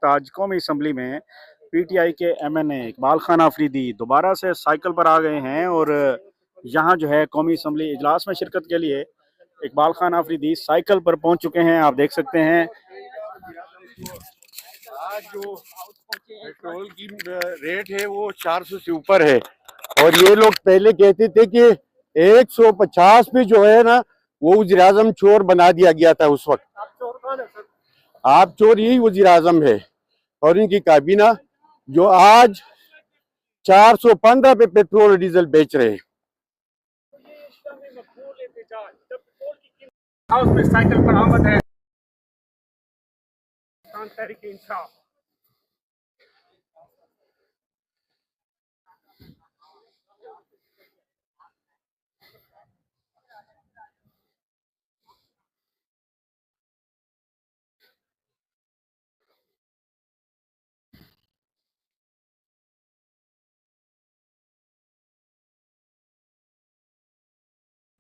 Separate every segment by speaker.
Speaker 1: वक्त आज कौमी असम्बली में पीटीआई के एमएनए इकबाल खान आफरीदी दोबारा से साइकिल पर आ गए हैं और यहाँ जो है कौमी असम्बली इजलास में शिरकत के लिए इकबाल खान आफरीदी साइकिल पर पहुंच चुके हैं। आप देख सकते हैं
Speaker 2: आज जो पेट्रोल की रेट है वो 400 से ऊपर है और ये लोग पहले कहते थे कि 150 पे जो है ना वो वज़ीर आज़म चोर बना दिया गया था उस वक्त। आप चोर यही वज़ीर आज़म है और इनकी काबीना जो आज 415 पे पेट्रोल और डीजल बेच रहे हैं।
Speaker 1: साइकिल पर आमद है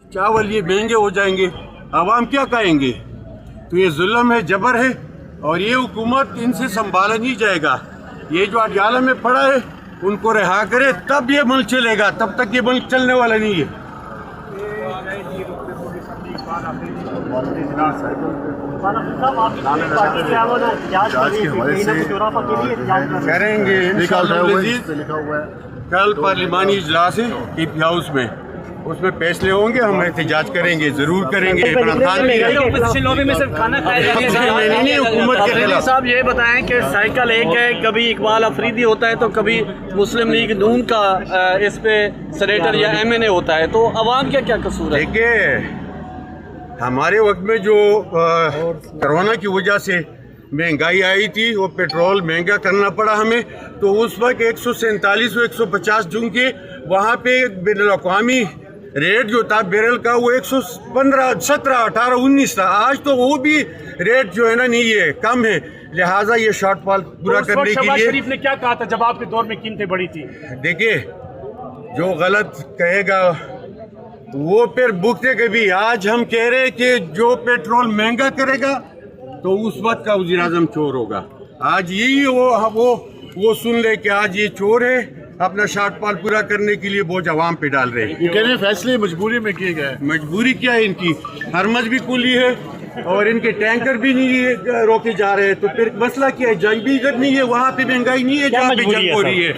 Speaker 2: चावल ये महंगे हो जाएंगे, आवाम क्या कहेंगे? तो ये जुल्म है, जबर है और ये हुकूमत इनसे संभाला नहीं जाएगा। ये जो अडयाला में पड़ा है उनको रिहा करे तब ये मुल्क चलेगा, तब तक ये मुल्क चलने वाला नहीं है। करेंगे कल पार्लिमानी इजलास है पीपी हाउस में, उसमें फैसले होंगे, हम एहतजाज करेंगे, जरूर करेंगे। हुकूमत के खिलाफ
Speaker 3: साहब ये बताएं कि साइकिल एक है, कभी इकबाल अफरीदी होता है तो कभी मुस्लिम लीग नून का इस पे सेनेटर या एमएनए होता है, तो अवाम क्या क्या कसूर है?
Speaker 2: देखिए हमारे वक्त में जो कोरोना की वजह से महंगाई आई थी, वो पेट्रोल महंगा करना पड़ा हमें, तो उस वक्त 147 150 जून के वहाँ पे बैनुल-अक़वामी रेट जो था बैरल का वो 115 17 18 19 था। आज तो वो भी रेट जो है ना नहीं है, कम है। लिहाजा ये शॉर्टफॉल पूरा करने के लिए
Speaker 1: शरीफ ने क्या कहा था जब आपके दौर में कीमतें बढ़ी थी?
Speaker 2: देखिए जो गलत कहेगा वो फिर भुगतेगा भी। आज हम कह रहे हैं कि जो पेट्रोल महंगा करेगा तो उस वक्त का वज़ीर आज़म चोर होगा। आज यही वो सुन ले कि आज ये चोर है, अपना शॉर्टफॉल पूरा करने के लिए बोझ अवाम पे डाल रहे हैं।
Speaker 4: ये कह रहे हैं फैसले मजबूरी में किए गए।
Speaker 2: मजबूरी क्या है इनकी? हरमज भी खुली है और इनके टैंकर भी नहीं रोके जा रहे हैं, तो फिर मसला क्या है? जंग भी इधर नहीं है, वहाँ पे महंगाई नहीं है जहाँ पे जंग हो रही है।